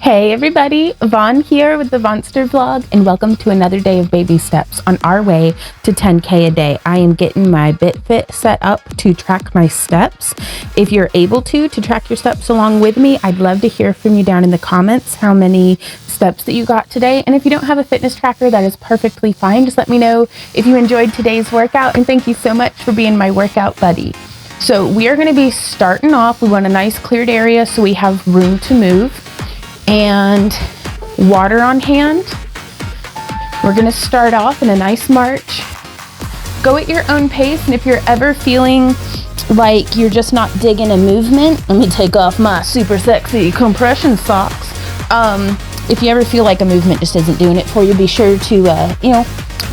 Hey everybody, Vaughn here with the Vonster Vlog, and welcome to another day of baby steps on our way to 10K a day. I am getting my BitFit set up to track my steps. If you're able to track your steps along with me, I'd love to hear from you down in the comments how many steps that you got today. And if you don't have a fitness tracker, that is perfectly fine. Just let me know if you enjoyed today's workout, and thank you so much for being my workout buddy. So we are going to be starting off. We want a nice cleared area so we have room to move and water on hand. We're going to start off in a nice march. Go at your own pace, and if you're ever feeling like you're just not digging a movement, let me take off my super sexy compression socks. If you ever feel like a movement just isn't doing it for you, be sure to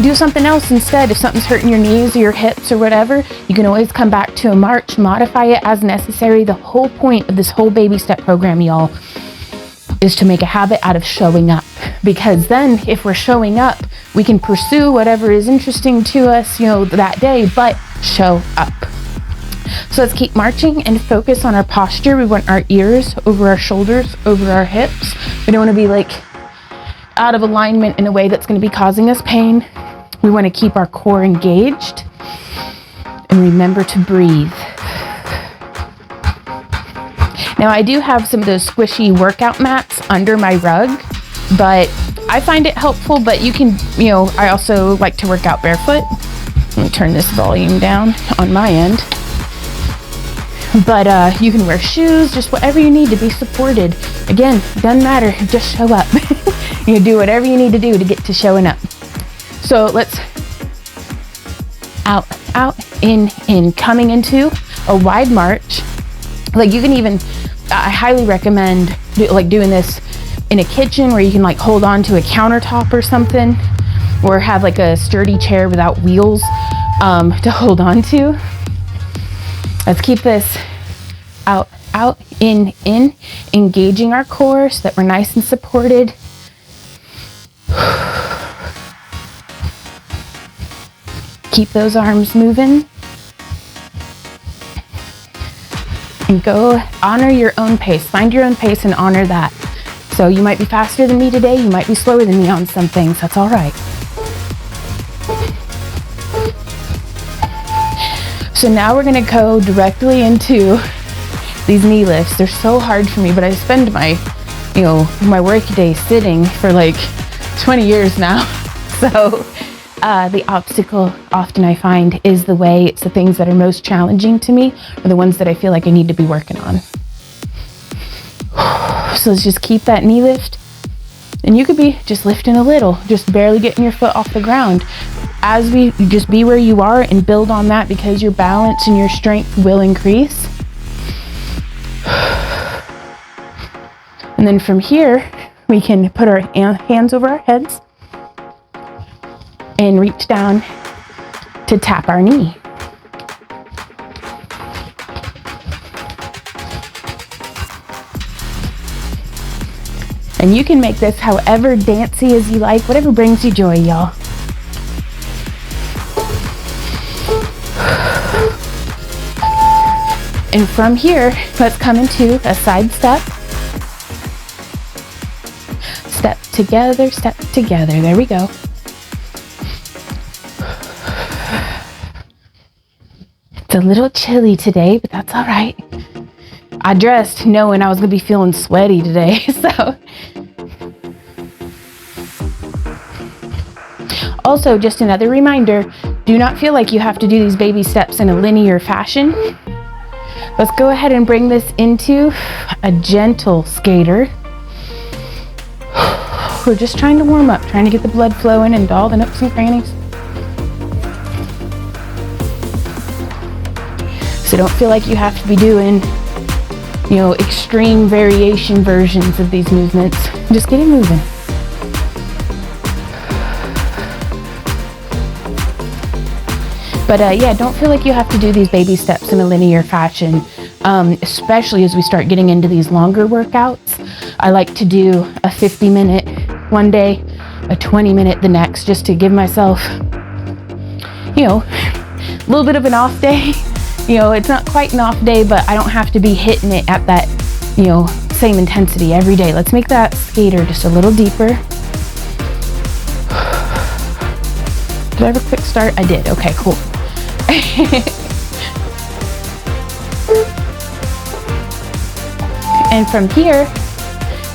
do something else instead. If something's hurting your knees or your hips or whatever, you can always come back to a march, modify it as necessary. The whole point of this whole baby step program, y'all, is to make a habit out of showing up, because then if we're showing up, we can pursue whatever is interesting to us, that day, but show up. So let's keep marching and focus on our posture. We want our ears over our shoulders, over our hips. We don't want to be like out of alignment in a way that's going to be causing us pain. We want to keep our core engaged and remember to breathe. Now, I do have some of those squishy workout mats under my rug, but I find it helpful. But you can, I also like to work out barefoot. Let me turn this volume down on my end. But you can wear shoes, just whatever you need to be supported. Again, doesn't matter, just show up. You do whatever you need to do to get to showing up. So let's out, in, coming into a wide march. Like you can even, I highly recommend doing this in a kitchen where you can hold on to a countertop or something, or have a sturdy chair without wheels to hold on to. Let's keep this out, in, engaging our core so that we're nice and supported. Keep those arms moving. And go honor your own pace. Find your own pace and honor that. So you might be faster than me today. You might be slower than me on some things. That's all right. So now we're going to go directly into these knee lifts. They're so hard for me, but I spend my, my work day sitting for 20 years now. So the obstacle often I find is the way. It's the things that are most challenging to me, or the ones that I feel like I need to be working on. So let's just keep that knee lift. And you could be just lifting a little, just barely getting your foot off the ground. As you just be where you are and build on that, because your balance and your strength will increase. And then from here, we can put our hands over our heads and reach down to tap our knee. And you can make this however dancey as you like, whatever brings you joy, y'all. And from here, let's come into a side step. Step together, there we go. It's a little chilly today, but that's all right. I dressed knowing I was gonna be feeling sweaty today, so. Also, just another reminder, do not feel like you have to do these baby steps in a linear fashion. Let's go ahead and bring this into a gentle skater. We're just trying to warm up, trying to get the blood flowing and all the nooks and crannies. So don't feel like you have to be doing, extreme variation versions of these movements. Just get it moving. But don't feel like you have to do these baby steps in a linear fashion, especially as we start getting into these longer workouts. I like to do a 50-minute one day, a 20-minute the next, just to give myself, a little bit of an off day. It's not quite an off day, but I don't have to be hitting it at that, same intensity every day. Let's make that skater just a little deeper. Did I have a quick start? I did. Okay, cool. And from here,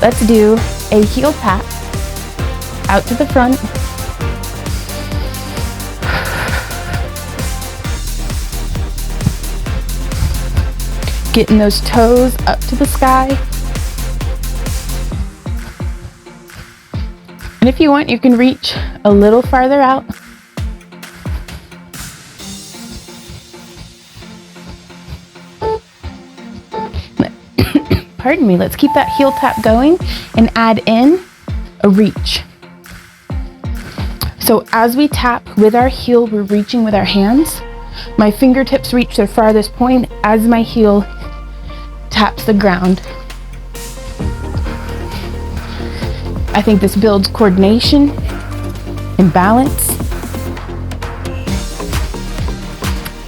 let's do a heel tap out to the front. Getting those toes up to the sky. And if you want, you can reach a little farther out. Pardon me, let's keep that heel tap going and add in a reach. So as we tap with our heel, we're reaching with our hands. My fingertips reach their farthest point as my heel taps the ground. I think this builds coordination and balance.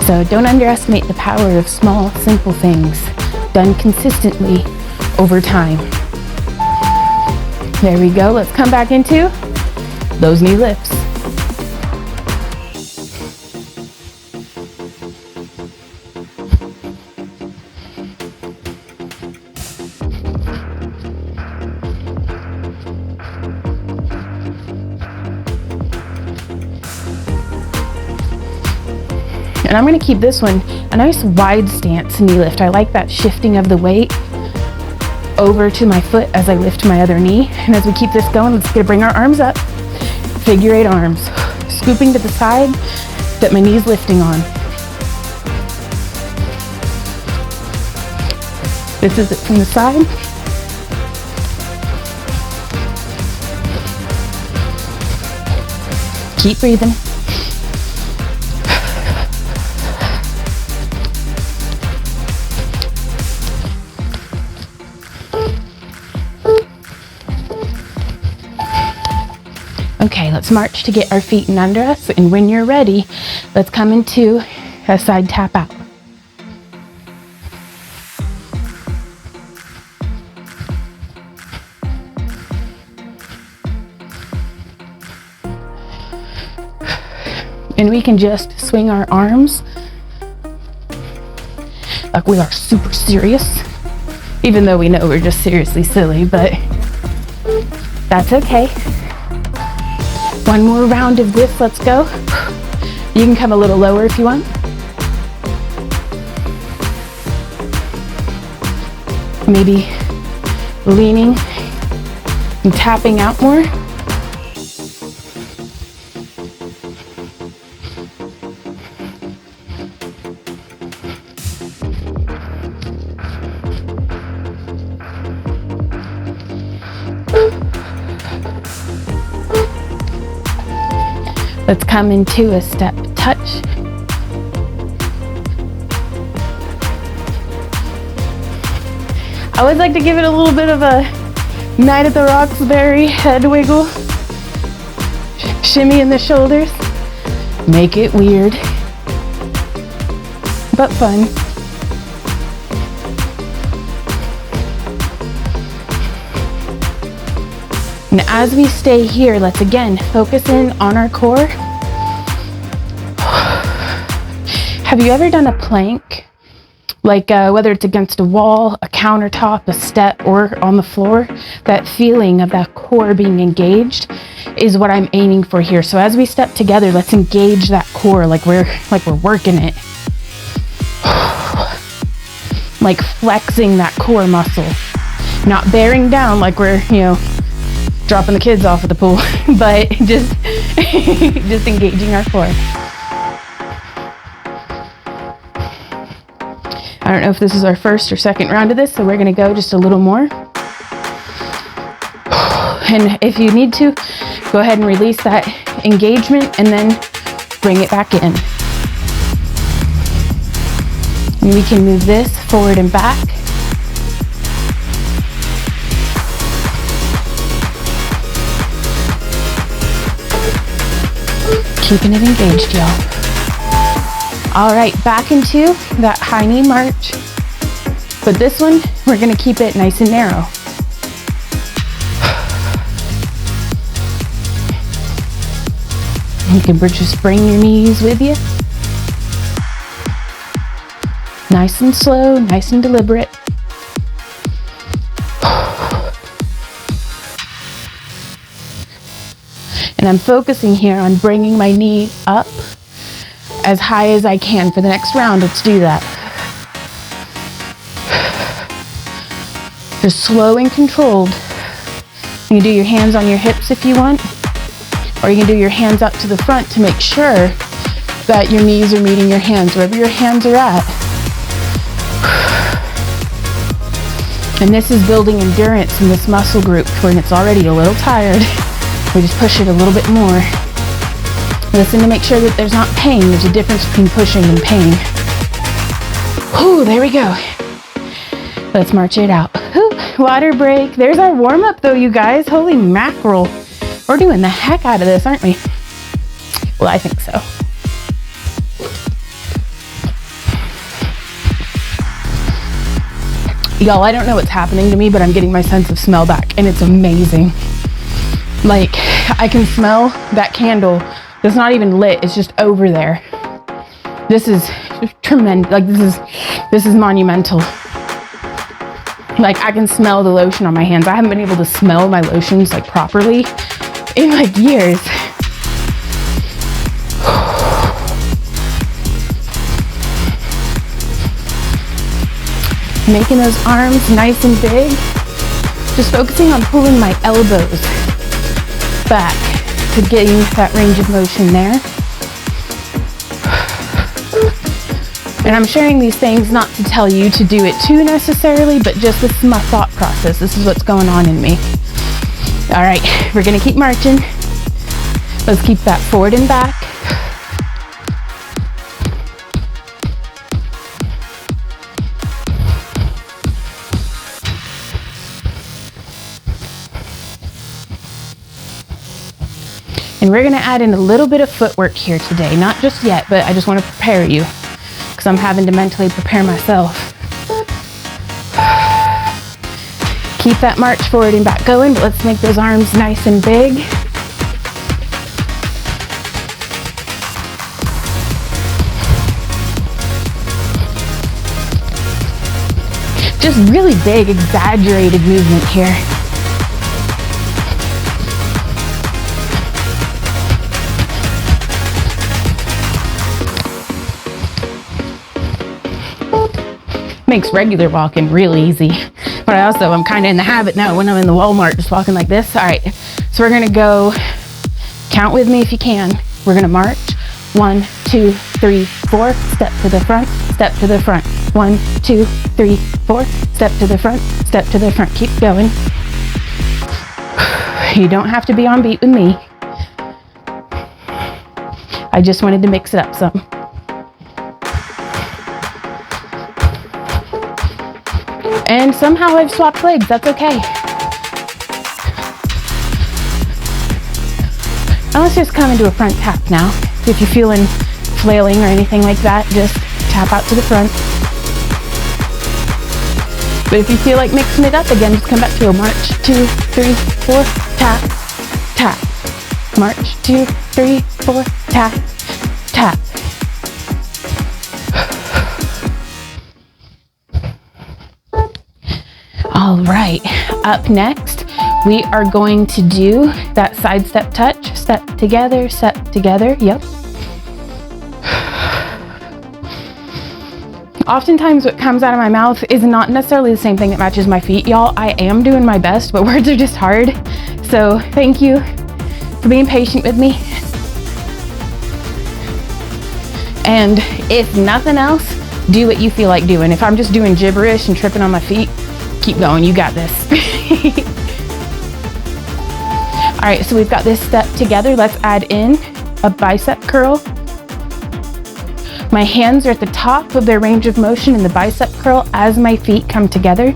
So don't underestimate the power of small, simple things done consistently over time. There we go. Let's come back into those knee lifts. And I'm going to keep this one a nice wide stance knee lift. I like that shifting of the weight over to my foot as I lift my other knee. And as we keep this going, let's bring our arms up. Figure 8 arms. Scooping to the side that my knee's lifting on. This is it from the side. Keep breathing. Okay, let's march to get our feet in under us, and when you're ready, let's come into a side tap out. And we can just swing our arms like we are super serious, even though we know we're just seriously silly, but that's okay. One more round of this, let's go. You can come a little lower if you want. Maybe leaning and tapping out more. Let's come into a step touch. I always like to give it a little bit of a Night at the Roxbury head wiggle. Shimmy in the shoulders. Make it weird, but fun. And as we stay here, let's again focus in on our core. Have you ever done a plank? Like whether it's against a wall, a countertop, a step, or on the floor, that feeling of that core being engaged is what I'm aiming for here. So as we step together, let's engage that core like we're working it. Like flexing that core muscle. Not bearing down like we're, dropping the kids off at the pool, but just engaging our core. I don't know if this is our first or second round of this, so we're gonna go just a little more. And if you need to, go ahead and release that engagement and then bring it back in. And we can move this forward and back. Keeping it engaged, y'all. All right, back into that high knee march. But this one, we're gonna keep it nice and narrow. You can just bring your knees with you. Nice and slow, nice and deliberate. And I'm focusing here on bringing my knee up as high as I can for the next round. Let's do that. Just slow and controlled. You can do your hands on your hips if you want, or you can do your hands up to the front to make sure that your knees are meeting your hands, wherever your hands are at. And this is building endurance in this muscle group when it's already a little tired. We just push it a little bit more. Listen to make sure that there's not pain. There's a difference between pushing and pain. Whew, there we go. Let's march it out. Whew, water break. There's our warm up though, you guys. Holy mackerel. We're doing the heck out of this, aren't we? Well, I think so. Y'all, I don't know what's happening to me, but I'm getting my sense of smell back, and it's amazing. Like, I can smell that candle that's not even lit, it's just over there. This is tremendous. Like, this is monumental. Like, I can smell the lotion on my hands. I haven't been able to smell my lotions like properly in like years. Making those arms nice and big. Just focusing on pulling my elbows back to getting that range of motion there. And I'm sharing these things not to tell you to do it too necessarily, but just this is my thought process. This is what's going on in me. All right, we're gonna keep marching. Let's keep that forward and back. And we're gonna add in a little bit of footwork here today. Not just yet, but I just wanna prepare you because I'm having to mentally prepare myself. Keep that march forward and back going, but let's make those arms nice and big. Just really big, exaggerated movement here. Makes regular walking really easy. But I'm kind of in the habit now when I'm in the Walmart just walking like this. All right, so we're gonna go, count with me if you can. We're gonna march. 1, 2, 3, 4, step to the front, step to the front. 1, 2, 3, 4, step to the front, step to the front. Keep going. You don't have to be on beat with me. I just wanted to mix it up some. And somehow I've swapped legs, that's okay. Now let's just come into a front tap now. If you're feeling flailing or anything like that, just tap out to the front. But if you feel like mixing it up again, just come back to a march, 2, 3, 4, tap, tap. March, 2, 3, 4, tap, tap. All right, up next, we are going to do that side step touch, step together, yep. Oftentimes what comes out of my mouth is not necessarily the same thing that matches my feet, y'all. I am doing my best, but words are just hard. So thank you for being patient with me. And if nothing else, do what you feel like doing. If I'm just doing gibberish and tripping on my feet, keep going, you got this. All right, so we've got this step together. Let's add in a bicep curl. My hands are at the top of their range of motion in the bicep curl as my feet come together.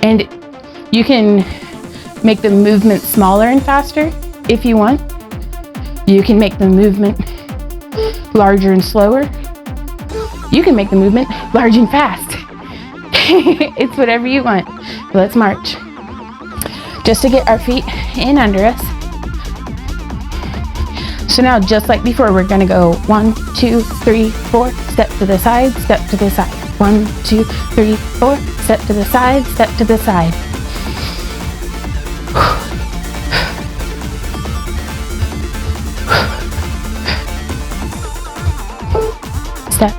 And you can make the movement smaller and faster if you want. You can make the movement larger and slower. You can make the movement large and fast. It's whatever you want. Let's march. Just to get our feet in under us. So now, just like before, we're gonna go 1, 2, 3, 4, step to the side, step to the side. 1, 2, 3, 4, step to the side, step to the side. Step,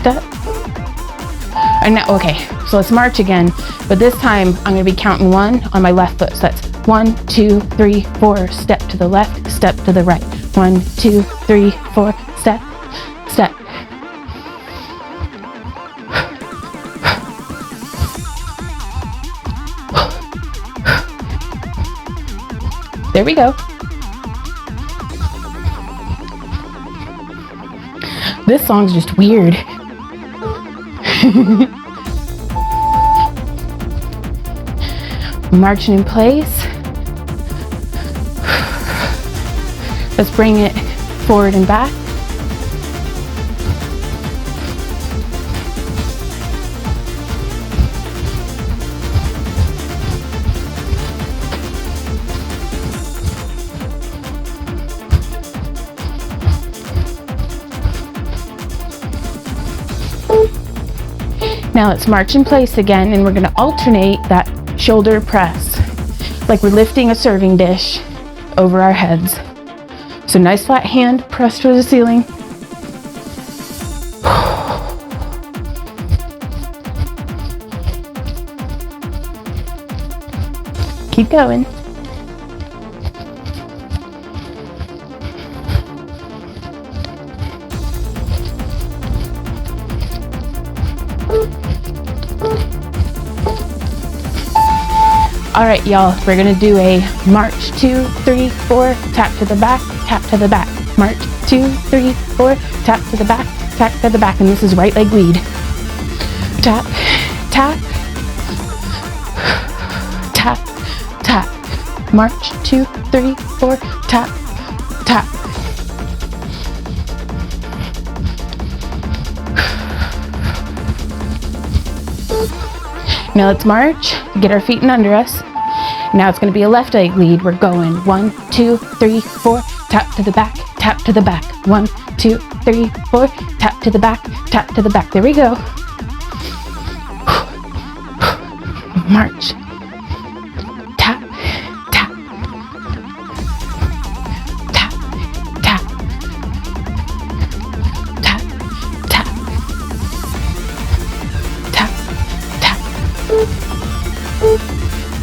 step. And now, okay, so let's march again, but this time I'm gonna be counting 1 on my left foot. So that's 1, 2, 3, 4, step to the left, step to the right. 1, 2, 3, 4, step, step. There we go. This song's just weird. Marching in place. Let's bring it forward and back. Now let's march in place again, and we're going to alternate that shoulder press, like we're lifting a serving dish over our heads. So nice flat hand, press to the ceiling. Keep going. All right, y'all, we're gonna do a march 2, 3, 4, tap to the back, tap to the back. March 2, 3, 4, tap to the back, tap to the back, and this is right leg lead. Tap, tap, tap, tap. March 2, 3, 4, tap, tap. Now let's march, get our feet in under us. Now it's gonna be a left leg lead. We're going 1, 2, 3, 4, tap to the back, tap to the back. 1, 2, 3, 4, tap to the back, tap to the back. There we go. March. Tap, tap. Tap, tap. Tap, tap. Tap, tap.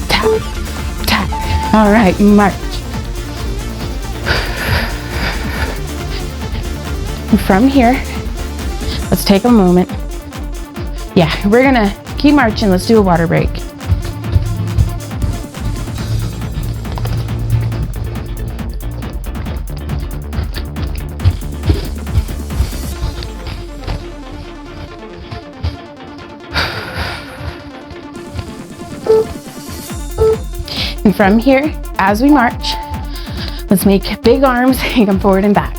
Tap, tap. All right, march. And from here, let's take a moment. Yeah, we're gonna keep marching. Let's do a water break. And from here, as we march, let's make big arms and come forward and back.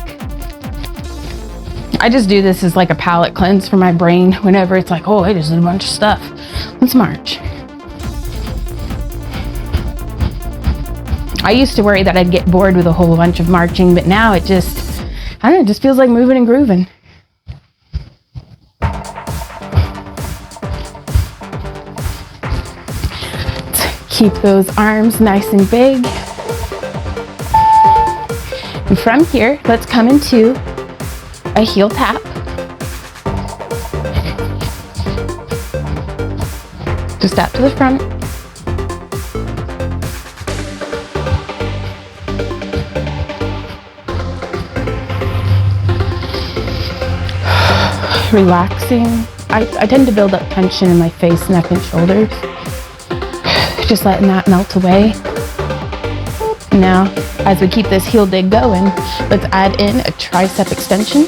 I just do this as like a palate cleanse for my brain whenever it's like, oh, I just did a bunch of stuff. Let's march. I used to worry that I'd get bored with a whole bunch of marching, but now it just, I don't know, it just feels like moving and grooving. Keep those arms nice and big. And from here, let's come into a heel tap. Just step to the front. Relaxing. I tend to build up tension in my face, neck, and shoulders. Just letting that melt away. Now, as we keep this heel dig going, let's add in a tricep extension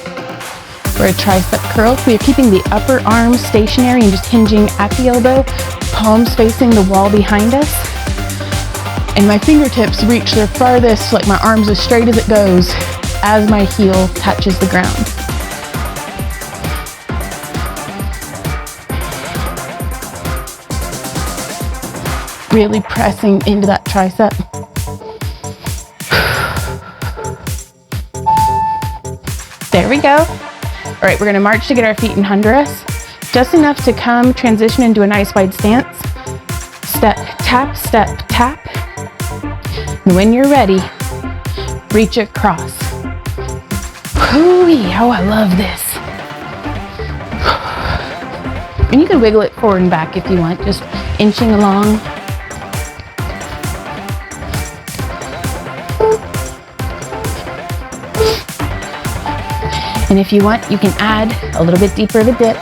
or a tricep curl. We are keeping the upper arm stationary and just hinging at the elbow, palms facing the wall behind us. And my fingertips reach their farthest, like my arms as straight as it goes. as my heel touches the ground. Really pressing into that tricep. There we go. All right, we're gonna march to get our feet in under us. Just enough to come transition into a nice wide stance. Step, tap. And when you're ready, reach across. Hoo-wee, oh, I love this. And you can wiggle it forward and back if you want, just inching along. And if you want, you can add a little bit deeper of a dip.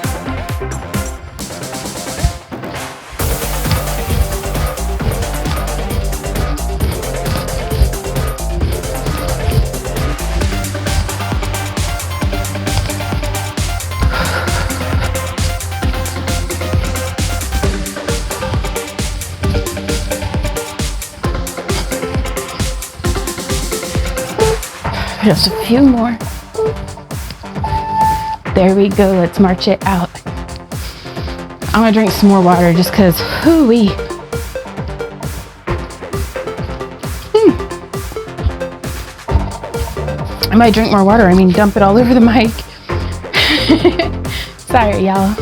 Just a few more. There we go, let's march it out. I'm gonna drink some more water just because, hoo-wee. I might drink more water, I mean dump it all over the mic. Sorry, y'all.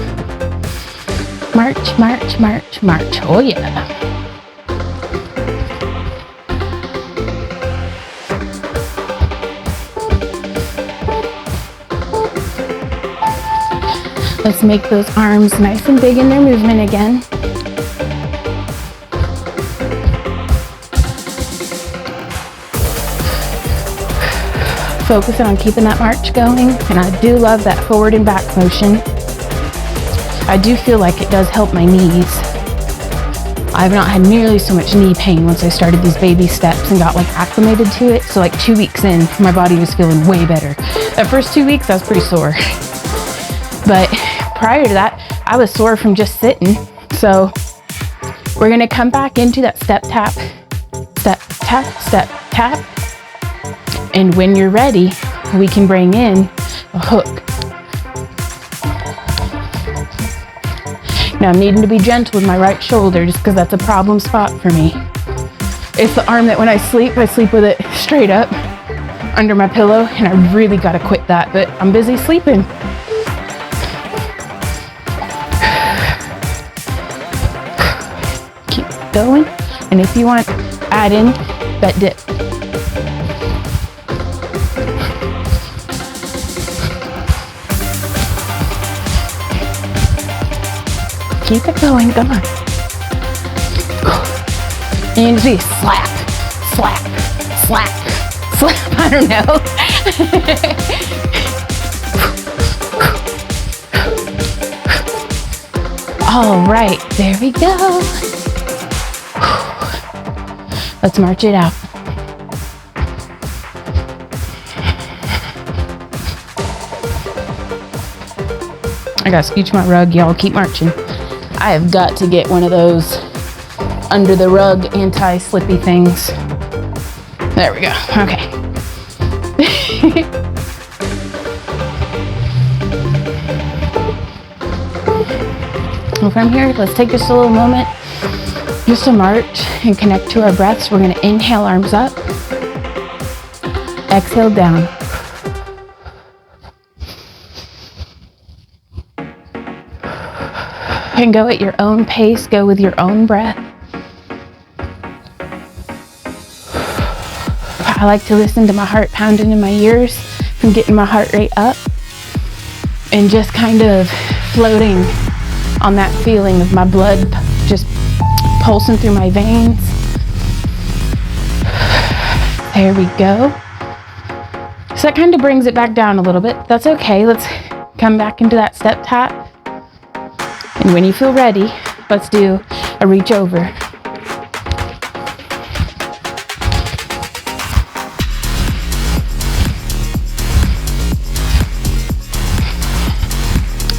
March, march, march, march, oh yeah. Let's make those arms nice and big in their movement again. Focusing on keeping that march going, and I do love that forward and back motion. I do feel like it does help my knees. I've not had nearly so much knee pain once I started these baby steps and got like acclimated to it. So like 2 weeks in, my body was feeling way better. That first 2 weeks, I was pretty sore. But prior to that, I was sore from just sitting. So we're gonna come back into that step, tap, step, tap, step, tap. And when you're ready, we can bring in a hook. Now I'm needing to be gentle with my right shoulder just because that's a problem spot for me. It's the arm that when I sleep with it straight up under my pillow, and I really gotta quit that, but I'm busy sleeping. Going, and if you want, add in that dip. Keep it going, come on. And you can see slap, slap, slap, slap, I don't know. All right, there we go. Let's march it out. I gotta scooch my rug, y'all, keep marching. I have got to get one of those under the rug anti-slippy things. There we go, okay. Well, from here, let's take just a little moment just to march and connect to our breaths. We're gonna inhale, arms up. Exhale, down. And go at your own pace, go with your own breath. I like to listen to my heart pounding in my ears and getting my heart rate up and just kind of floating on that feeling of my blood just pulsing through my veins. There we go. So that kind of brings it back down a little bit. That's okay. Let's come back into that step tap. And when you feel ready, let's do a reach over.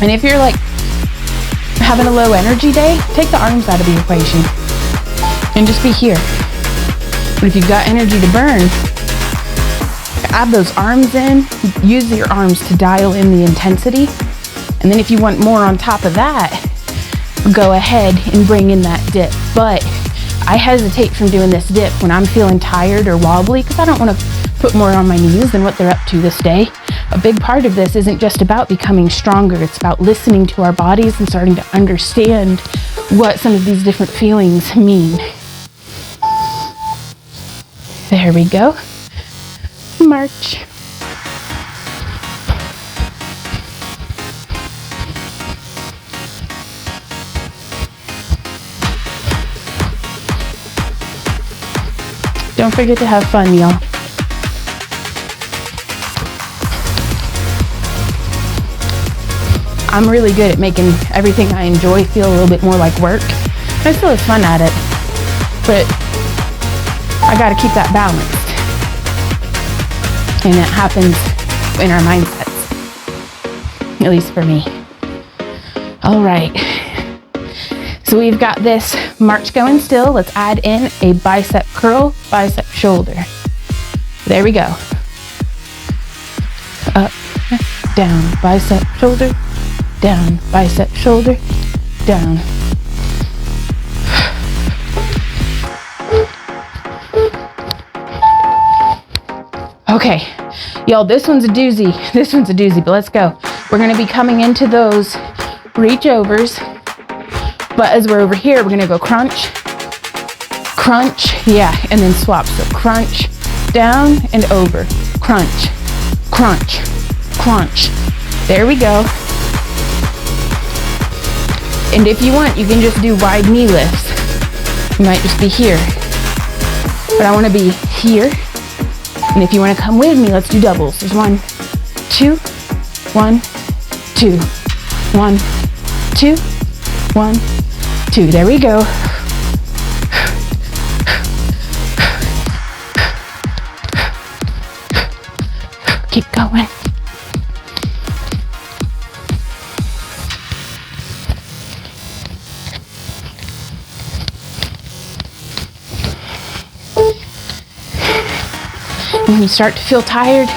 And if you're like having a low energy day, take the arms out of the equation and just be here. But if you've got energy to burn, add those arms in, use your arms to dial in the intensity. And then if you want more on top of that, go ahead and bring in that dip. But I hesitate from doing this dip when I'm feeling tired or wobbly because I don't want to put more on my knees than what they're up to this day. A big part of this isn't just about becoming stronger. It's about listening to our bodies and starting to understand what some of these different feelings mean. There we go. March. Don't forget to have fun, y'all. I'm really good at making everything I enjoy feel a little bit more like work. I still have fun at it, but I gotta keep that balanced. And it happens in our mindsets, at least for me. All right, so we've got this march going still. Let's add in a bicep curl, bicep shoulder. There we go. Up, down, bicep, shoulder, down, bicep, shoulder, down. Okay, y'all, this one's a doozy. This one's a doozy, but let's go. We're gonna be coming into those reach overs, but as we're over here, we're gonna go crunch, crunch, yeah, and then swap. So crunch, down and over, crunch, crunch, crunch. There we go. And if you want, you can just do wide knee lifts. You might just be here, but I wanna be here. And if you want to come with me, let's do doubles. There's 1, 2, 1, 2, 1, 2, 1, 2. There we go. Keep going. When you start to feel tired,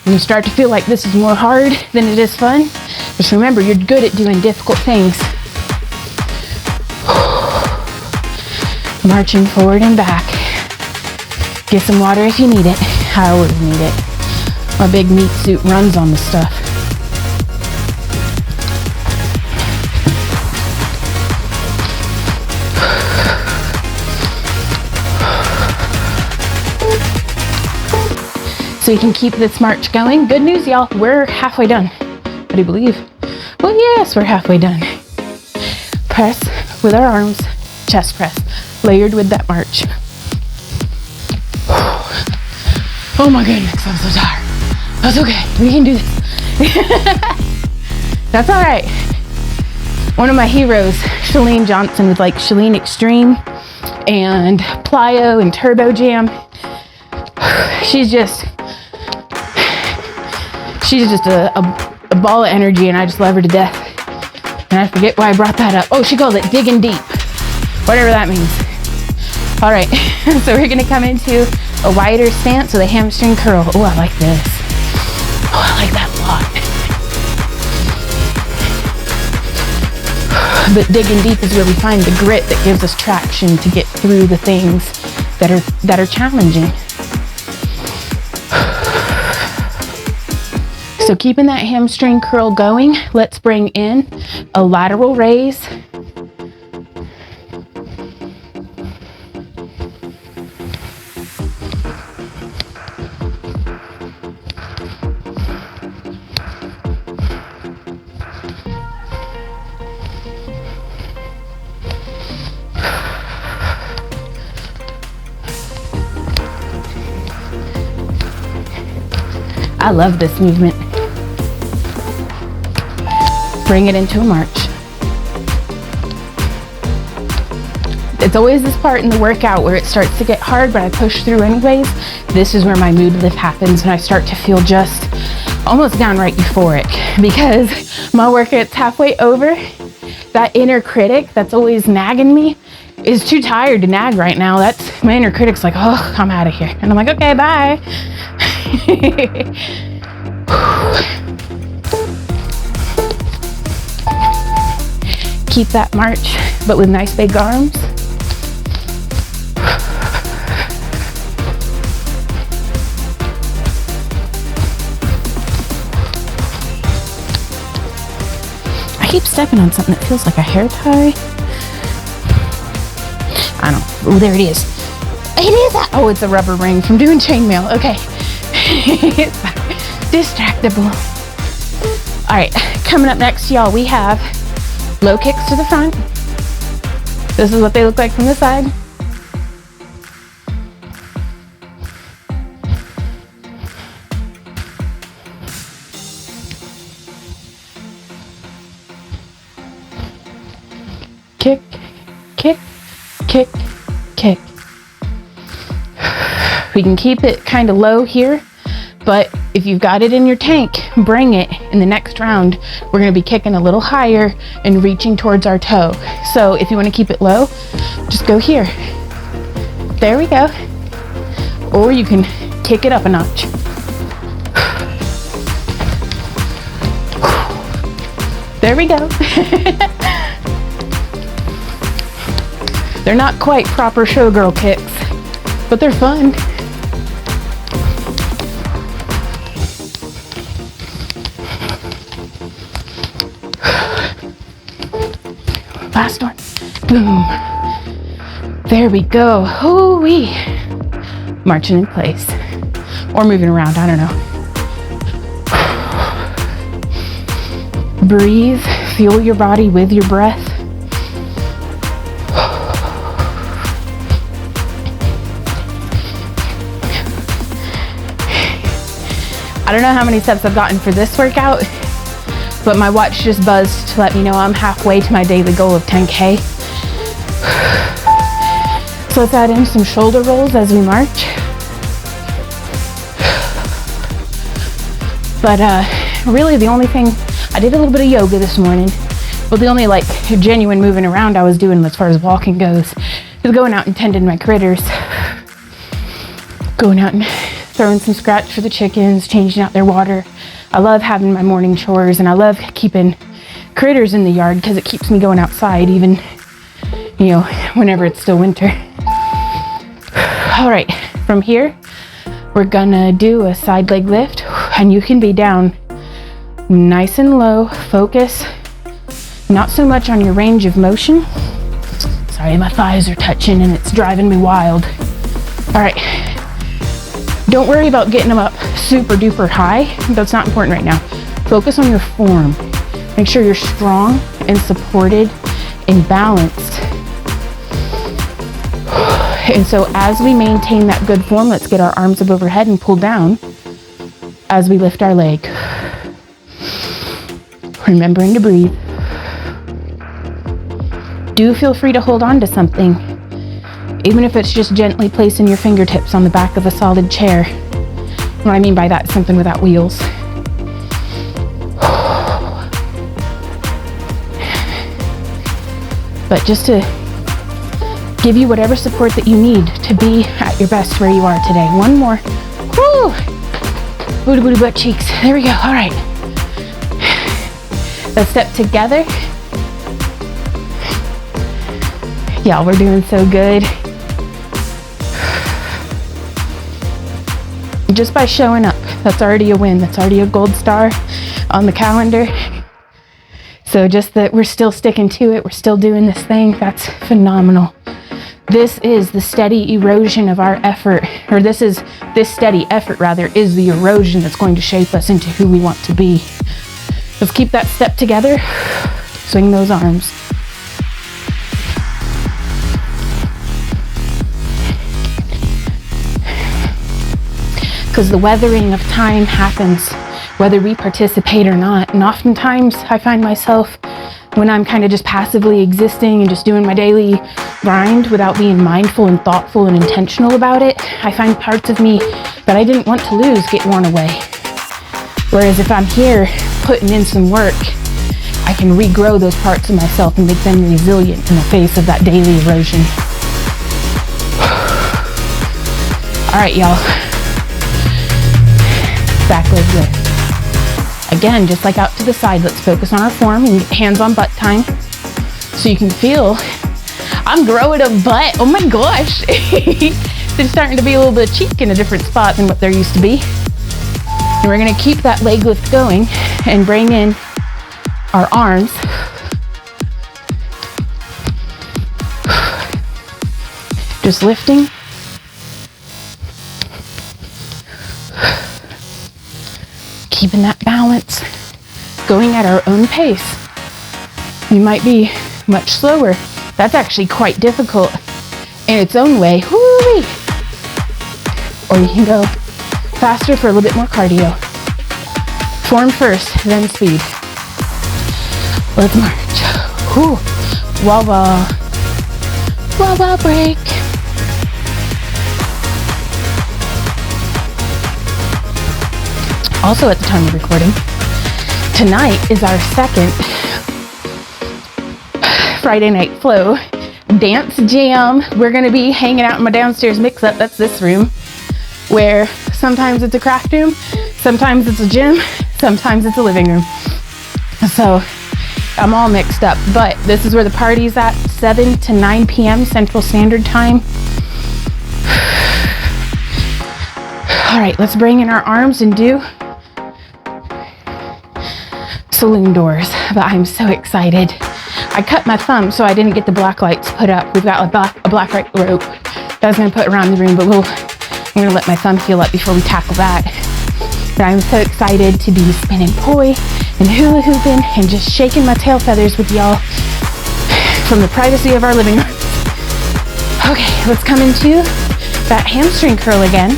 and you start to feel like this is more hard than it is fun, just remember you're good at doing difficult things. Marching forward and back. Get some water if you need it. I always need it. My big meat suit runs on the stuff. So you can keep this march going. Good news, y'all, we're halfway done. I do believe. Well, yes, we're halfway done. Press with our arms, chest press, layered with that march. Oh my goodness, I'm so tired. That's okay, we can do this. That's all right. One of my heroes, Chalene Johnson, with like Chalene Extreme and Plyo and Turbo Jam. She's just a ball of energy, and I just love her to death. And I forget why I brought that up. Oh, she calls it digging deep. Whatever that means. All right, so we're gonna come into a wider stance with a hamstring curl. Oh, I like this. Oh, I like that a lot. But digging deep is where we find the grit that gives us traction to get through the things that are challenging. So keeping that hamstring curl going, let's bring in a lateral raise. I love this movement. Bring it into a march. It's always this part in the workout where it starts to get hard, but I push through anyways. This is where my mood lift happens, and I start to feel just almost downright euphoric because my workout's halfway over. That inner critic that's always nagging me is too tired to nag right now. That's my inner critic's like, oh, I'm out of here. And I'm like, okay, bye. Keep that march, but with nice big arms. I keep stepping on something that feels like a hair tie. I don't know. Oh, there it is. It is that. Oh, it's a rubber ring from doing chainmail. Okay. It's distractible. All right. Coming up next, y'all, we have low kicks to the front. This is what they look like from the side. Kick, kick, kick, kick. We can keep it kind of low here, but if you've got it in your tank, bring it. In the next round, we're going to be kicking a little higher and reaching towards our toe. So if you want to keep it low, just go here. There we go. Or you can kick it up a notch. There we go. They're not quite proper showgirl kicks, but they're fun. Last one. Boom. There we go. Hoo-wee. Marching in place. Or moving around, I don't know. Breathe. Fuel your body with your breath. I don't know how many steps I've gotten for this workout, but my watch just buzzed to let me know I'm halfway to my daily goal of 10K. So let's add in some shoulder rolls as we march. But really the only thing, I did a little bit of yoga this morning, but the only like genuine moving around I was doing as far as walking goes is going out and tending my critters. Going out and throwing some scratch for the chickens, changing out their water. I love having my morning chores, and I love keeping critters in the yard because it keeps me going outside even, you know, whenever it's still winter. All right, from here, we're gonna do a side leg lift, and you can be down nice and low. Focus not so much on your range of motion. Sorry, my thighs are touching and it's driving me wild. All right. Don't worry about getting them up super duper high. That's not important right now. Focus on your form. Make sure you're strong and supported and balanced. And so as we maintain that good form, let's get our arms up overhead and pull down as we lift our leg. Remembering to breathe. Do feel free to hold on to something, even if it's just gently placing your fingertips on the back of a solid chair. What I mean by that is something without wheels. But just to give you whatever support that you need to be at your best where you are today. One more. Woo! Booty booty butt cheeks. There we go. All right. Let's step together. Y'all, we're doing so good. Just by showing up, that's already a win. That's already a gold star on the calendar. So just that we're still sticking to it, we're still doing this thing, that's phenomenal. This is the steady erosion of our effort, or this steady effort rather, is the erosion that's going to shape us into who we want to be. Let's keep that step together. Swing those arms. Because the weathering of time happens whether we participate or not. And oftentimes I find myself, when I'm kind of just passively existing and just doing my daily grind without being mindful and thoughtful and intentional about it, I find parts of me that I didn't want to lose get worn away. Whereas if I'm here putting in some work, I can regrow those parts of myself and make them resilient in the face of that daily erosion. All right, y'all. back leg lift. Again, just like out to the side, let's focus on our form and hands on butt time. So you can feel, I'm growing a butt, oh my gosh. They're starting to be a little bit of cheek in a different spot than what there used to be. And we're gonna keep that leg lift going and bring in our arms. Just lifting. Keeping that balance, going at our own pace. You might be much slower. That's actually quite difficult in its own way. Woo-wee. Or you can go faster for a little bit more cardio. Form first, then speed. Let's march. Whew. Wah wah. Wah wah break. Also at the time of recording, tonight is our second Friday Night Flow dance jam. We're gonna be hanging out in my downstairs mix-up. That's this room, where sometimes it's a craft room, sometimes it's a gym, sometimes it's a living room. So I'm all mixed up, but this is where the party's at, 7 to 9 p.m. Central Standard Time. All right, let's bring in our arms and do saloon doors, but I'm so excited. I cut my thumb so I didn't get the black lights put up. We've got a black light rope that I was gonna put around the room, but I'm gonna let my thumb heal up before we tackle that. But I'm so excited to be spinning poi and hula hooping and just shaking my tail feathers with y'all from the privacy of our living room. Okay, let's come into that hamstring curl again.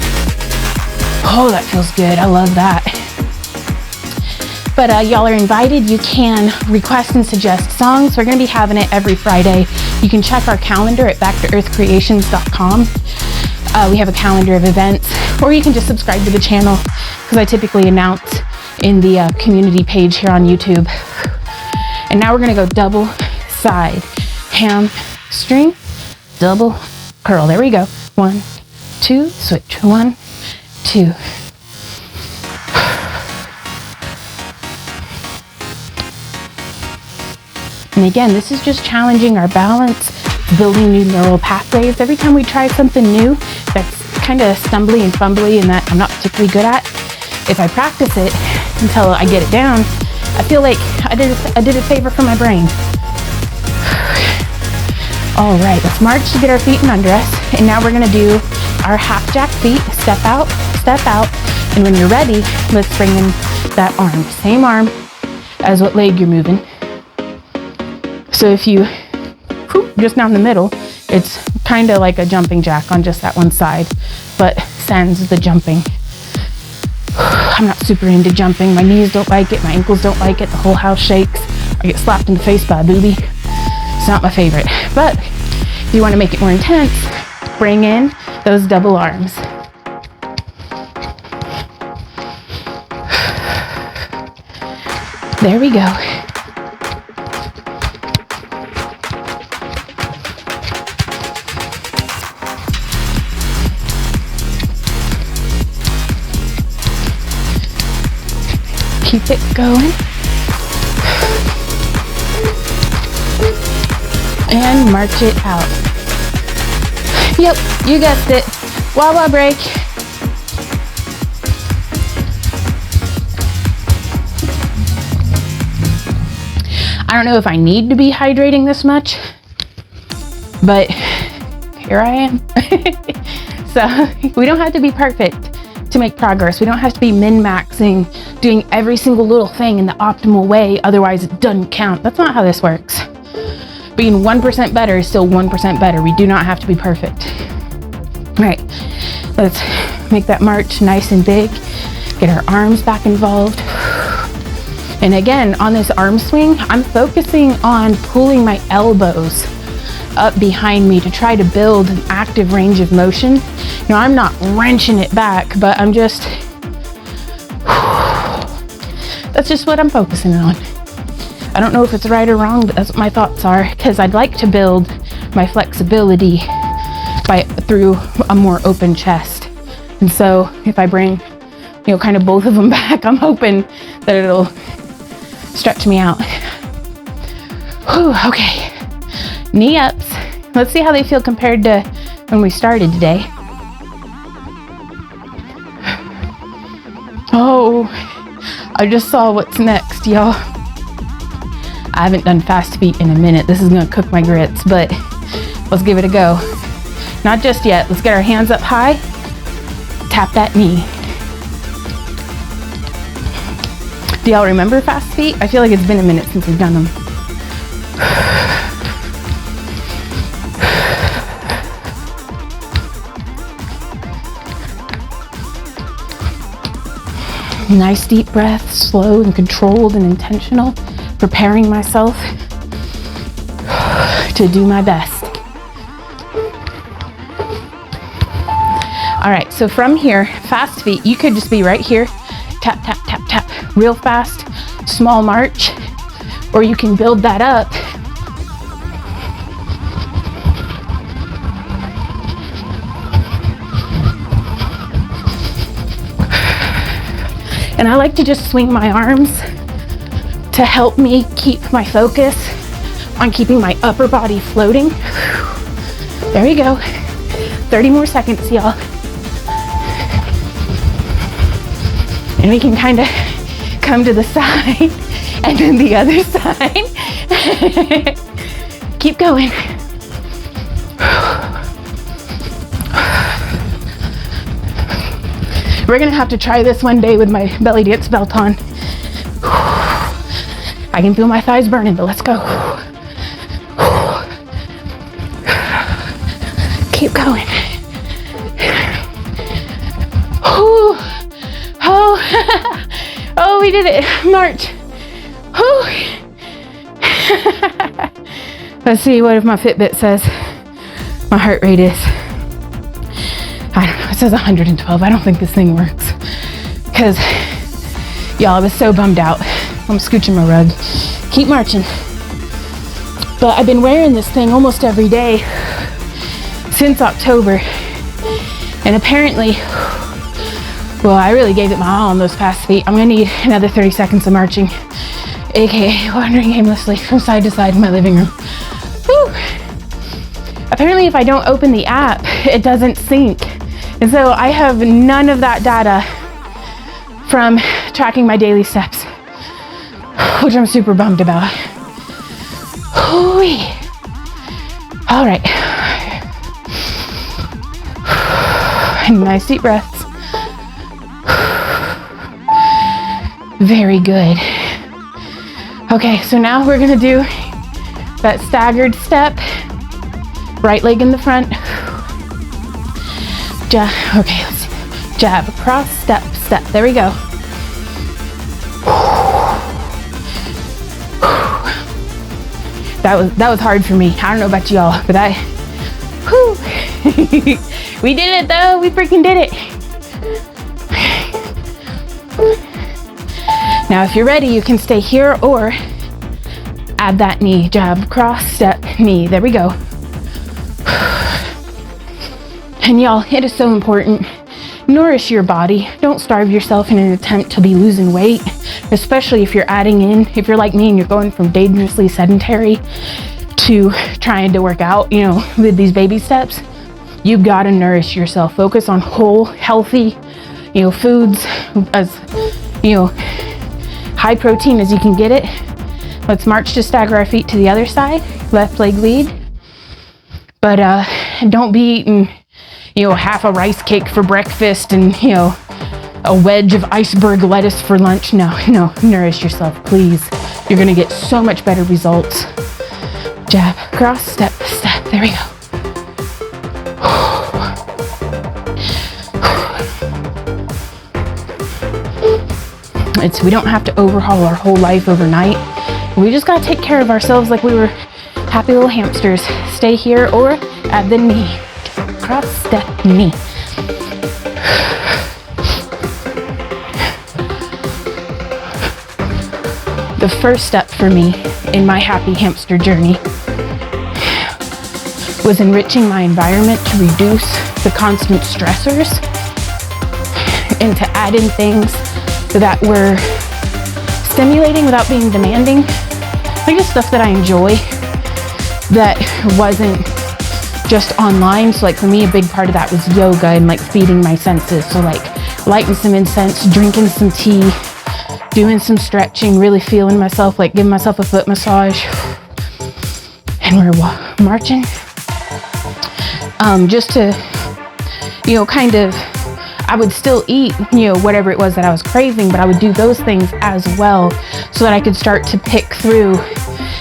Oh, that feels good. I love that. But y'all are invited. You can request and suggest songs. We're gonna be having it every Friday. You can check our calendar at backtoearthcreations.com. We have a calendar of events, or you can just subscribe to the channel because I typically announce in the community page here on YouTube. And now we're gonna go double side hamstring, double curl. There we go. 1, 2, switch. 1, 2. And again, this is just challenging our balance, building new neural pathways. Every time we try something new that's kind of stumbly and fumbly and that I'm not particularly good at, if I practice it until I get it down, I feel like I did a favor for my brain. All right, let's march to get our feet in under us. And now we're gonna do our half jack feet, step out. And when you're ready, let's bring in that arm, same arm as what leg you're moving. So if you just down the middle, it's kind of like a jumping jack on just that one side, but sans the jumping. I'm not super into jumping. My knees don't like it, my ankles don't like it, the whole house shakes. I get slapped in the face by a booby. It's not my favorite. But if you want to make it more intense, bring in those double arms. There we go. Keep it going. And march it out. Yep, you guessed it. Wah wah break. I don't know if I need to be hydrating this much, but here I am. So we don't have to be perfect to make progress. We don't have to be min-maxing, doing every single little thing in the optimal way, otherwise it doesn't count. That's not how this works. Being 1% better is still 1% better. We do not have to be perfect. All right, let's make that march nice and big. Get our arms back involved. And again, on this arm swing, I'm focusing on pulling my elbows up behind me to try to build an active range of motion. You know, I'm not wrenching it back, but I'm just, that's just what I'm focusing on. I don't know if it's right or wrong, but that's what my thoughts are, because I'd like to build my flexibility through a more open chest. And so if I bring, kind of both of them back. I'm hoping that it'll stretch me out. Whew, okay, knee ups. Let's see how they feel compared to when we started today. Oh, I just saw what's next, y'all. I haven't done fast feet in a minute. This is gonna cook my grits, but let's give it a go. Not just yet. Let's get our hands up high. Tap that knee. Do y'all remember fast feet? I feel like it's been a minute since we've done them. Nice deep breath, slow and controlled and intentional, preparing myself to do my best. All right, so from here, fast feet, you could just be right here, tap, tap, tap, tap, real fast, small march, or you can build that up. And I like to just swing my arms to help me keep my focus on keeping my upper body floating. There we go. 30 more seconds, y'all. And we can kind of come to the side and then the other side. Keep going. We're gonna have to try this one day with my belly dance belt on. I can feel my thighs burning, but let's go. Keep going. Oh, we did it. March. Let's see what if my Fitbit says my heart rate is. I don't know, it says 112. I don't think this thing works. Because, y'all, I was so bummed out. I'm scooching my rug. Keep marching. But I've been wearing this thing almost every day since October. And apparently, well, I really gave it my all on those past feet. I'm gonna need another 30 seconds of marching, AKA wandering aimlessly from side to side in my living room. Whew. Apparently, if I don't open the app, it doesn't sync. And so I have none of that data from tracking my daily steps, which I'm super bummed about. Hoo-wee. All right. Nice deep breaths. Very good. Okay, so now we're gonna do that staggered step. Right leg in the front. Jab, okay, let's see. Jab, across, step, step. There we go. That was hard for me. I don't know about y'all, but we did it though. We freaking did it. Now, if you're ready, you can stay here or add that knee. Jab, cross, step, knee. There we go. And y'all, it is so important. Nourish your body. Don't starve yourself in an attempt to be losing weight, especially if you're adding in, if you're like me and you're going from dangerously sedentary to trying to work out, with these baby steps. You've got to nourish yourself. Focus on whole, healthy, foods, as, high protein as you can get it. Let's march to stagger our feet to the other side. Left leg lead. But don't be eating, half a rice cake for breakfast and, a wedge of iceberg lettuce for lunch. No, nourish yourself, please. You're gonna get so much better results. Jab, cross, step, step. There we go. We don't have to overhaul our whole life overnight. We just gotta take care of ourselves like we were happy little hamsters. Stay here or add the knee. Cross, step, knee. The first step for me in my happy hamster journey was enriching my environment to reduce the constant stressors and to add in things that were stimulating without being demanding. Like just stuff that I enjoy that wasn't just online. So like for me, a big part of that was yoga and like feeding my senses. So like lighting some incense, drinking some tea, doing some stretching, really feeling myself, like giving myself a foot massage. And we're marching. Just to, you know, kind of, I would still eat, you know, whatever it was that I was craving, but I would do those things as well so that I could start to pick through,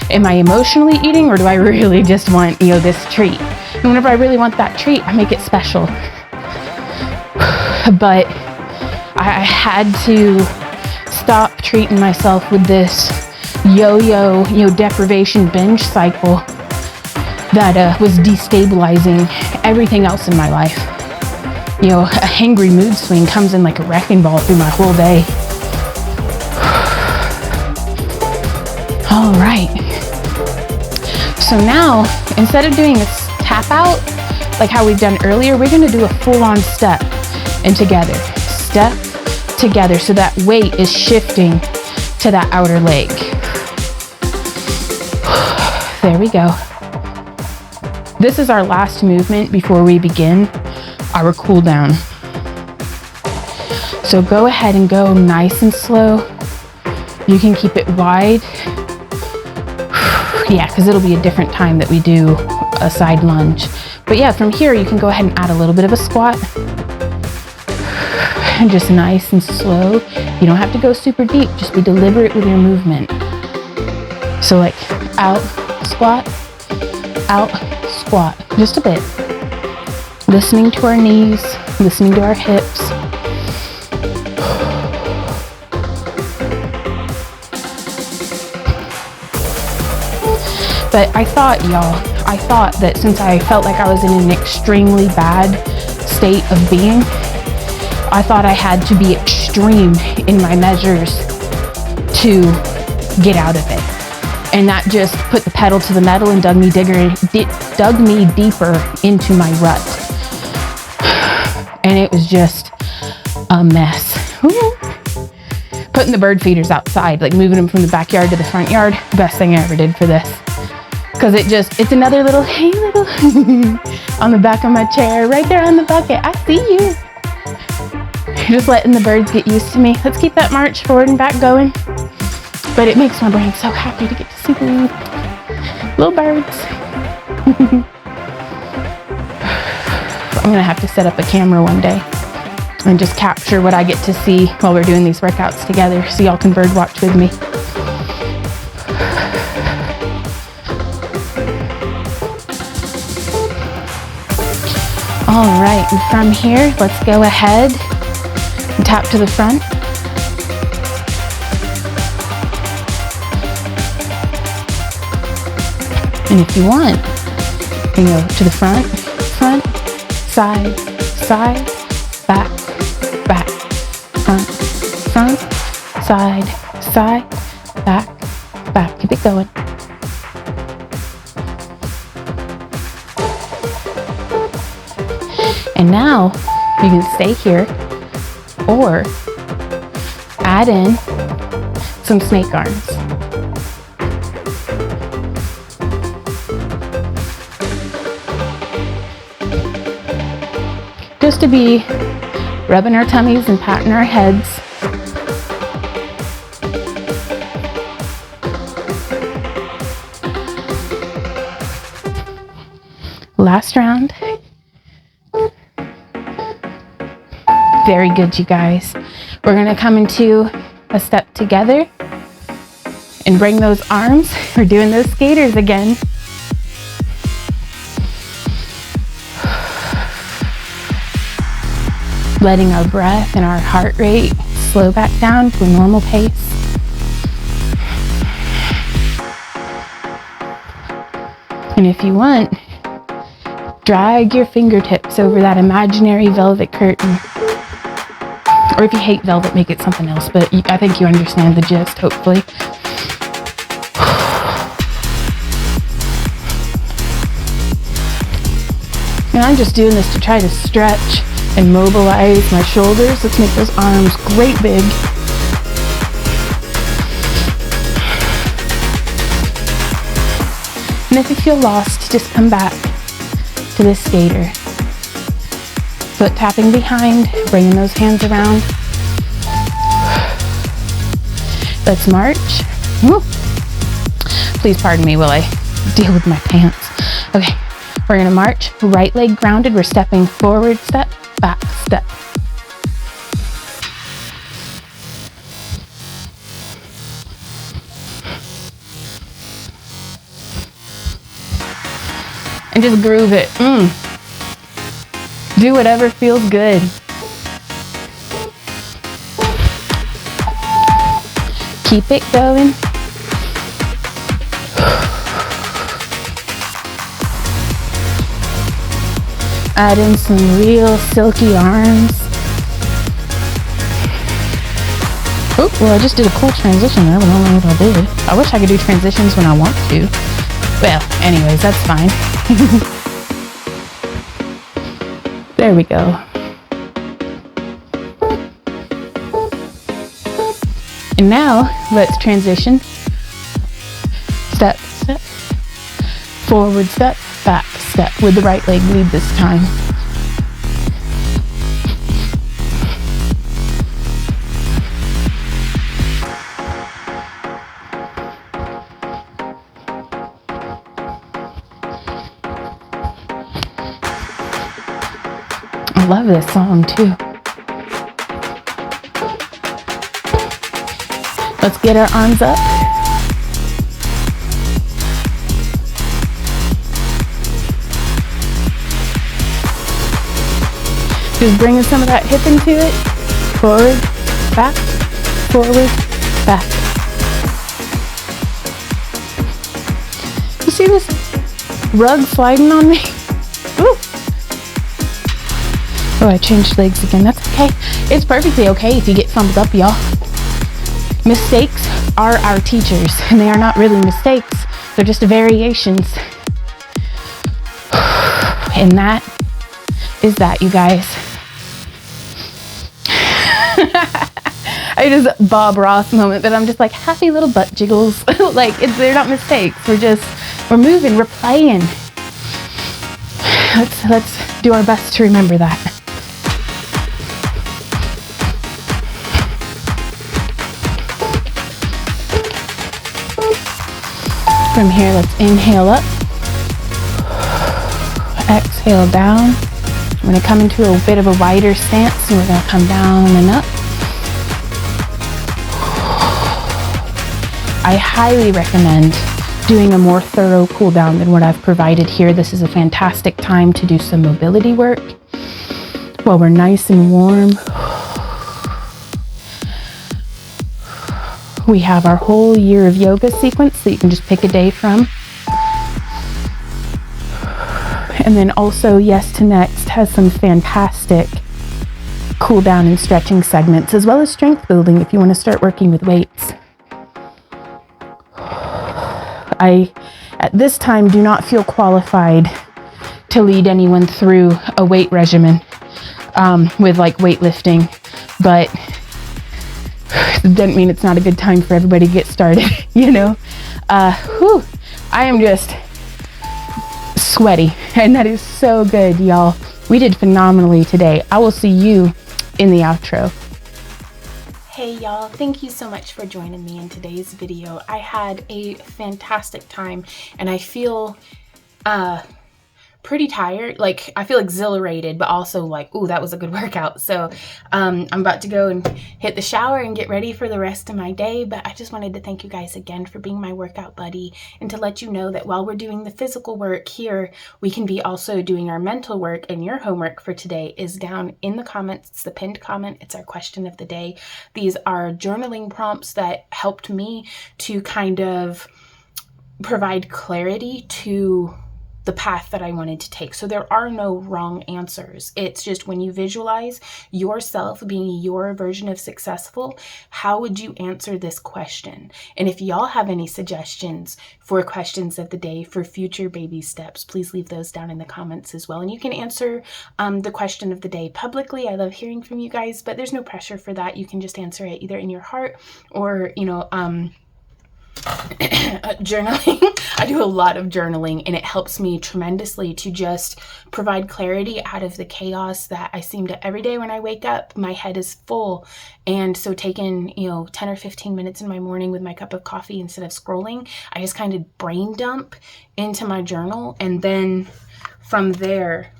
am I emotionally eating or do I really just want, you know, this treat? And whenever I really want that treat, I make it special. But I had to stop treating myself with this yo-yo, you know, deprivation binge cycle that was destabilizing everything else in my life. You know, a hangry mood swing comes in like a wrecking ball through my whole day. All right. So now, instead of doing a tap out, like how we've done earlier, we're gonna do a full-on step and together. Step together, so that weight is shifting to that outer leg. There we go. This is our last movement before we begin our cool down. So go ahead and go nice and slow. You can keep it wide. Yeah, because it'll be a different time that we do a side lunge. But yeah, from here you can go ahead and add a little bit of a squat. And just nice and slow. You don't have to go super deep, just be deliberate with your movement. So like out, squat, out, squat, just a bit. Listening to our knees, listening to our hips. But I thought that since I felt like I was in an extremely bad state of being, I thought I had to be extreme in my measures to get out of it. And that just put the pedal to the metal and dug me deeper into my rut. And it was just a mess. Putting the bird feeders outside, like moving them from the backyard to the front yard, best thing I ever did for this. Because it's another little, hey little, on the back of my chair, right there on the bucket. I see you. Just letting the birds get used to me. Let's keep that march forward and back going. But it makes my brain so happy to get to see the little birds. I'm gonna have to set up a camera one day and just capture what I get to see while we're doing these workouts together so y'all can bird watch with me. All right, and from here, let's go ahead and tap to the front. And if you want, you can go to the front, side, side, back, back, front, side, side, back, back. Keep it going. And now you can stay here or add in some snake arms. Just to be rubbing our tummies and patting our heads. Last round. Very good, you guys. We're gonna come into a step together and bring those arms. We're doing those skaters again. Letting our breath and our heart rate slow back down to a normal pace. And if you want, drag your fingertips over that imaginary velvet curtain. Or if you hate velvet, make it something else, but I think you understand the gist, hopefully. And I'm just doing this to try to stretch and mobilize my shoulders. Let's make those arms great big. And if you feel lost, just come back to this skater. Foot tapping behind, bringing those hands around. Let's march. Woo. Please pardon me while I deal with my pants. Okay, we're gonna march, right leg grounded. We're stepping forward step, back step. And just groove it. Do whatever feels good. Keep it going. Add in some real silky arms. Oh, well, I just did a cool transition there, but I don't know what I did. I wish I could do transitions when I want to. Well, anyways, that's fine. There we go. And now, let's transition. Step, step. Forward step, back step. With the right leg lead this time. I love this song too. Let's get our arms up. Just bringing some of that hip into it. Forward, back, forward, back. You see this rug sliding on me? Ooh. Oh, I changed legs again. That's okay. It's perfectly okay if you get fumbled up, y'all. Mistakes are our teachers, and they are not really mistakes. They're just variations. And that is that, you guys. I just Bob Ross moment, but I'm just like happy little butt jiggles. Like they're not mistakes. We're moving, we're playing. Let's do our best to remember that. From here, let's inhale up, exhale down. I'm going to come into a bit of a wider stance, and we're going to come down and up. I highly recommend doing a more thorough cool down than what I've provided here. This is a fantastic time to do some mobility work while we're nice and warm. We have our whole year of yoga sequence that you can just pick a day from. And then also Yes to Next has some fantastic cool down and stretching segments, as well as strength building if you want to start working with weights. I, at this time, do not feel qualified to lead anyone through a weight regimen with like weightlifting, but it doesn't mean it's not a good time for everybody to get started, you know? I am just sweaty, and that is so good, y'all. We did phenomenally today. I will see you in the outro. Hey y'all, thank you so much for joining me in today's video. I had a fantastic time, and I feel pretty tired. Like, I feel exhilarated, but also like, ooh, that was a good workout. So I'm about to go and hit the shower and get ready for the rest of my day. But I just wanted to thank you guys again for being my workout buddy, and to let you know that while we're doing the physical work here, we can be also doing our mental work. And your homework for today is down in the comments. It's the pinned comment. It's our question of the day. These are journaling prompts that helped me to kind of provide clarity to the path that I wanted to take. So there are no wrong answers. It's just when you visualize yourself being your version of successful, how would you answer this question? And if y'all have any suggestions for questions of the day for future baby steps, please leave those down in the comments as well. And you can answer the question of the day publicly. I love hearing from you guys, but there's no pressure for that. You can just answer it either in your heart or, journaling. I do a lot of journaling, and it helps me tremendously to just provide clarity out of the chaos that I seem to every day when I wake up. My head is full, and so taking 10 or 15 minutes in my morning with my cup of coffee instead of scrolling, I just kind of brain dump into my journal, and then from there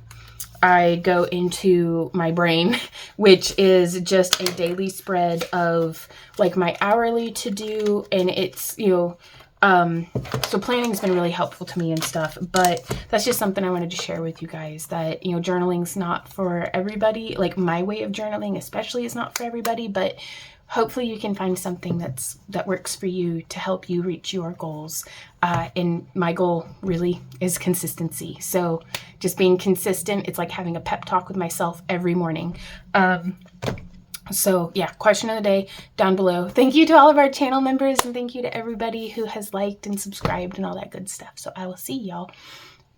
I go into my brain, which is just a daily spread of like my hourly to do. And it's, so planning's been really helpful to me and stuff, but that's just something I wanted to share with you guys, that, journaling's not for everybody. Like my way of journaling especially is not for everybody, but hopefully you can find something that works for you to help you reach your goals. And my goal really is consistency. So just being consistent, it's like having a pep talk with myself every morning. So yeah, question of the day down below. Thank you to all of our channel members, and thank you to everybody who has liked and subscribed and all that good stuff. So I will see y'all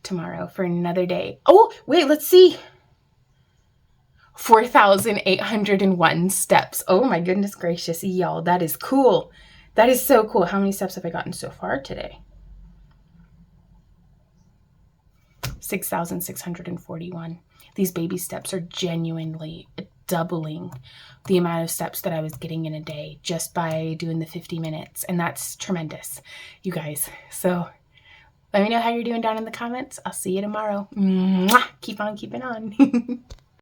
tomorrow for another day. Oh, wait, let's see. 4,801 steps. Oh my goodness gracious, y'all. That is cool. That is so cool. How many steps have I gotten so far today? 6,641. These baby steps are genuinely doubling the amount of steps that I was getting in a day just by doing the 50 minutes. And that's tremendous, you guys. So let me know how you're doing down in the comments. I'll see you tomorrow. Mwah! Keep on keeping on.